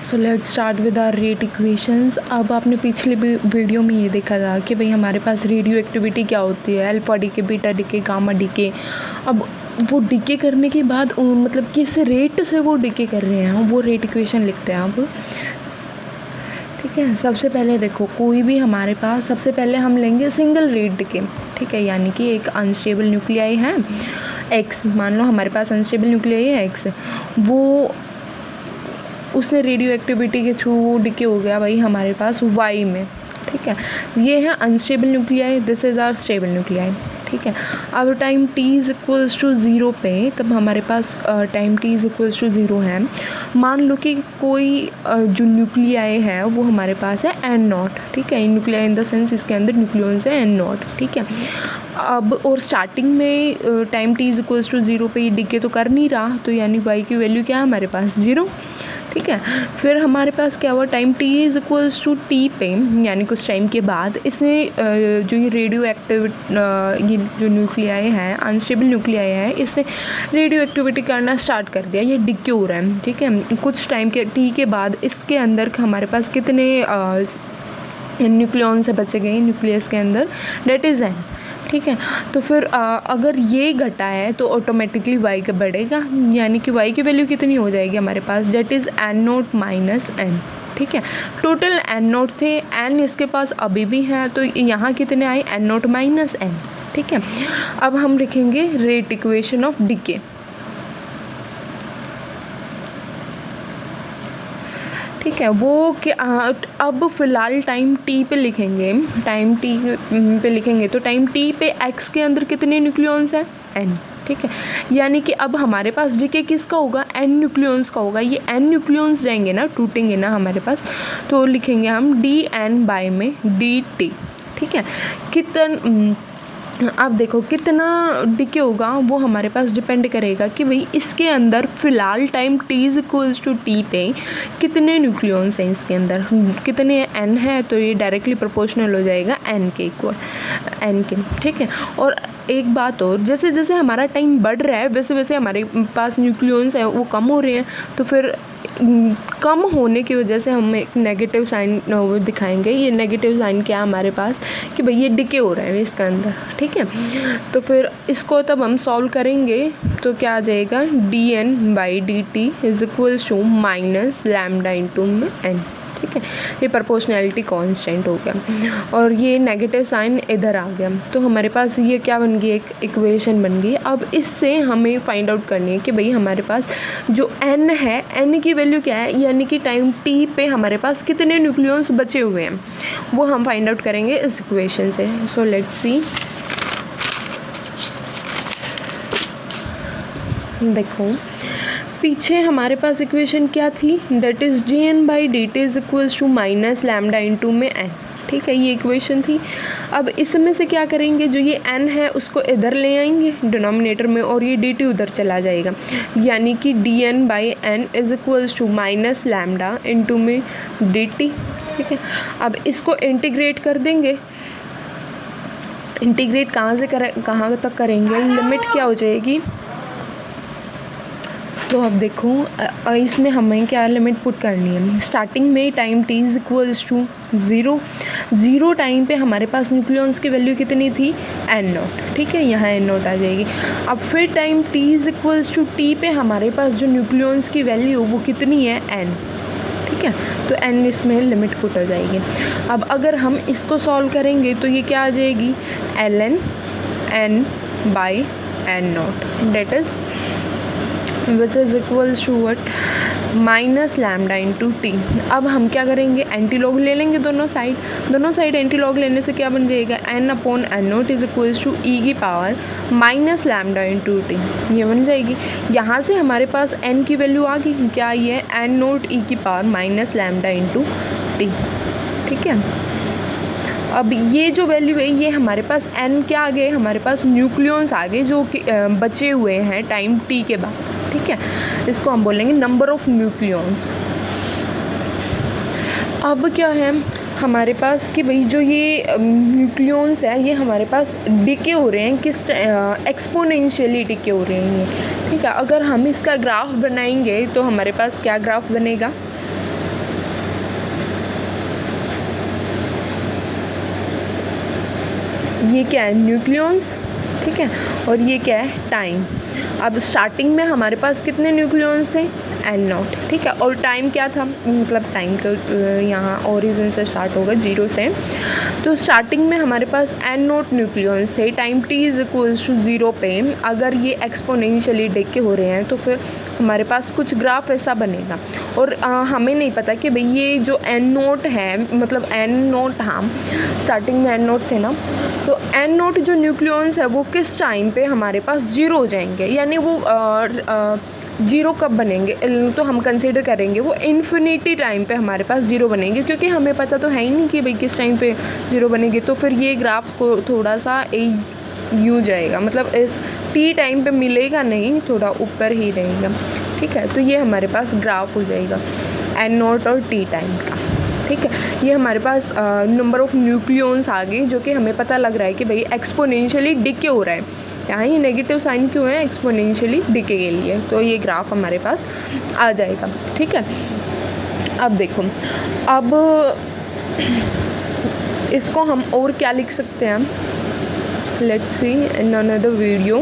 So let's start with hour rate equations. अब आपने पिछले वीडियो में ये देखा था कि भाई हमारे पास रेडियो एक्टिविटी क्या होती है, alpha decay, beta decay, gamma decay. अब वो डीके करने के बाद मतलब किस रेट से वो डीके कर रहे हैं वो रेट इक्वेशन लिखते हैं अब। ठीक है, सबसे पहले देखो कोई भी हमारे पास, सबसे पहले हम लेंगे सिंगल रेट डीके। ठीक है, यानी कि एक अनस्टेबल न्यूक्लियाई है एक्स, मान लो हमारे पास अनस्टेबल न्यूक्लियाई है एक्स, वो उसने रेडियो एक्टिविटी के थ्रू वो डीके हो गया भाई हमारे पास वाई में। ठीक है, ये है unstable nuclei, this is our stable nuclei. ठीक है, अब time t is equals to 0 पे, तब हमारे पास time t is equals to 0 है। मान लो कि कोई जो न्यूक्लियाई है वो हमारे पास है n0। ठीक है, न्यूक्लियाई इन द सेंस इसके अंदर न्यूक्लियॉन्स है n0। ठीक है, अब और स्टार्टिंग में time t is equals to 0 पे ये डीके तो कर नहीं रहा, तो यानी y की वैल्यू क्या है हमारे पास 0। ठीक है, फिर हमारे पास क्या हुआ, time t is equals to t पे, यानी कुछ टाइम के बाद इसने जो ये रेडियो एक्टिव ये जो न्यूक्लियाई है, अनस्टेबल न्यूक्लियाई है, इसने रेडियो एक्टिविटी करना स्टार्ट कर दिया, ये डीके हो रहा है। ठीक है, कुछ टाइम के t के बाद इसके अंदर हमारे पास कितने न्यूक्लियॉन्स से बचे गए न्यूक्लियस के अंदर, डेट इज़ n। ठीक है, तो फिर अगर ये घटा है तो ऑटोमेटिकली y का बढ़ेगा, यानी कि y की वैल्यू कितनी हो जाएगी हमारे पास, that is n0 minus n। ठीक है, टोटल n0 थे, n इसके पास अभी भी है, तो यहाँ कितने आए n0 माइनस n। ठीक है, अब हम लिखेंगे रेट इक्वेशन ऑफ डीके। ठीक है, वो क्या अब फ़िलहाल टाइम t पे लिखेंगे, टाइम t पे लिखेंगे तो टाइम t पे x के अंदर कितने न्यूक्लियॉन्स हैं n। ठीक है, यानी कि अब हमारे पास डीके किसका होगा, n न्यूक्लियॉन्स का होगा। ये n न्यूक्लियॉन्स जाएंगे ना, टूटेंगे ना हमारे पास, तो लिखेंगे हम dn बाय में dt। ठीक है, कितना आप देखो कितना डीके होगा वो हमारे पास डिपेंड करेगा कि भाई इसके अंदर फ़िलहाल time t is equals to t पे कितने न्यूक्लियॉन्स हैं, इसके अंदर कितने n है, तो ये डायरेक्टली प्रोपोर्शनल हो जाएगा n के इक्वल, n के। ठीक है, और एक बात और, जैसे जैसे हमारा टाइम बढ़ रहा है वैसे वैसे हमारे पास न्यूक्लियॉन्स है वो कम हो रहे हैं, तो फिर कम होने की वजह से हम एक नेगेटिव साइन वो दिखाएंगे। ये नेगेटिव साइन क्या है हमारे पास कि भाई ये डीके हो रहा है इसके अंदर। ठीक है, तो फिर इसको तब हम सॉल्व करेंगे तो क्या आ जाएगा, dn by dt is equals to minus lambda into में n। ठीक है, ये प्रोपोर्शनैलिटी कांस्टेंट हो गया और ये नेगेटिव साइन इधर आ गया, तो हमारे पास ये क्या बन गई, एक इक्वेशन बन गई। अब इससे हमें फाइंड आउट करनी है कि भाई हमारे पास जो n है, n की वैल्यू क्या है, यानी कि टाइम t पे हमारे पास कितने न्यूक्लियॉन्स बचे हुए हैं, वो हम फाइंड आउट करेंगे इस इक्वेशन से। सो लेट्स सी, देखो पीछे हमारे पास इक्वेशन क्या थी, that is dn by dt is equals to minus lambda into में n। ठीक है, ये इक्वेशन थी। अब इसमें से क्या करेंगे, जो ये n है उसको इधर ले आएंगे डिनोमिनेटर में और ये dt उधर चला जाएगा, यानी कि dn by n is equals to minus lambda into में dt। ठीक है, अब इसको इंटीग्रेट कर देंगे, इंटीग्रेट कहाँ से कहाँ तक करेंगे, लिमिट क्या हो जाएगी, तो अब देखो इसमें हमें क्या लिमिट पुट करनी है। स्टार्टिंग में time t is equals to 0 time पे हमारे पास न्यूक्लियॉन्स की वैल्यू कितनी थी, n0। ठीक है, यहाँ n0 आ जाएगी। अब फिर time t is equals to t पे हमारे पास जो न्यूक्लियॉन्स की वैल्यू वो कितनी है, n। ठीक है, तो n इसमें लिमिट पुट हो जाएगी। अब अगर हम इसको सॉल्व करेंगे तो ये क्या आ जाएगी, ln n by n0 that is which is equals to what, minus lambda into t. अब हम क्या करेंगे, एंटी लॉग ले लेंगे दोनों साइड एंटी लॉग लेने से क्या बन जाएगा, n upon n0 is equals to e की power minus lambda into t, ये बन जाएगी। यहाँ से हमारे पास n की वैल्यू आ गई, क्या आई है, n0 ई की power minus lambda into T. ठीक है, अब ये जो वैल्यू है ये हमारे पास n क्या आ गए, हमारे पास न्यूक्लियॉन्स आ गए जो कि बचे हुए हैं टाइम t के बाद। ठीक है, इसको हम बोलेंगे नंबर ऑफ न्यूक्लियॉन्स। अब क्या है हमारे पास कि भाई जो ये न्यूक्लियॉन्स है ये हमारे पास डीके हो रहे हैं, किस एक्सपोनेंशियली डीके हो रहे हैं ये। ठीक है, अगर हम इसका ग्राफ बनाएंगे तो हमारे पास क्या ग्राफ बनेगा, ये क्या है, न्यूक्लियॉन्स, ठीक है, और ये क्या है, टाइम। अब स्टार्टिंग में हमारे पास कितने न्यूक्लियॉन्स थे, N0, ठीक है, और टाइम क्या था, मतलब टाइम तो यहाँ ओरिजिन से स्टार्ट होगा, 0 से। तो स्टार्टिंग में हमारे पास N0 न्यूक्लियॉन्स थे। Time t is equals to 0 पे अगर ये एक्सपोनेंशियली डिके हो रहे हैं तो फिर हमारे पास कुछ ग्राफ ऐसा बनेगा। और हमें नहीं पता कि भाई ये जो N0 है, मतलब N0, हाँ स्टार्टिंग में N0 थे ना, तो N0 जो न्यूक्लियॉन्स है वो किस टाइम पे हमारे पास 0 हो जाएंगे, यानी वो 0 कब बनेंगे, तो हम कंसीडर करेंगे वो इन्फिनिटी टाइम पे हमारे पास 0 बनेंगे, क्योंकि हमें पता तो है ही नहीं कि भाई किस टाइम पे 0 बनेंगे। तो फिर ये ग्राफ को थोड़ा सा यूँ जाएगा, मतलब इस t टाइम पे मिलेगा नहीं, थोड़ा ऊपर ही रहेगा, ठीक है। तो ये हमारे पास ग्राफ हो जाएगा N0 और t टाइम का, ठीक है। ये हमारे पास नंबर ऑफ़ न्यूक्लियॉन्स आ गए, जो कि हमें पता लग रहा है कि भाई एक्सपोनेंशियली डिके हो रहा है। यहाँ ही नेगेटिव साइन क्यों है, एक्सपोनेंशियली डिके के लिए। तो ये ग्राफ हमारे पास आ जाएगा, ठीक है। अब देखो, अब इसको हम और क्या लिख सकते हैं, let's see in another video.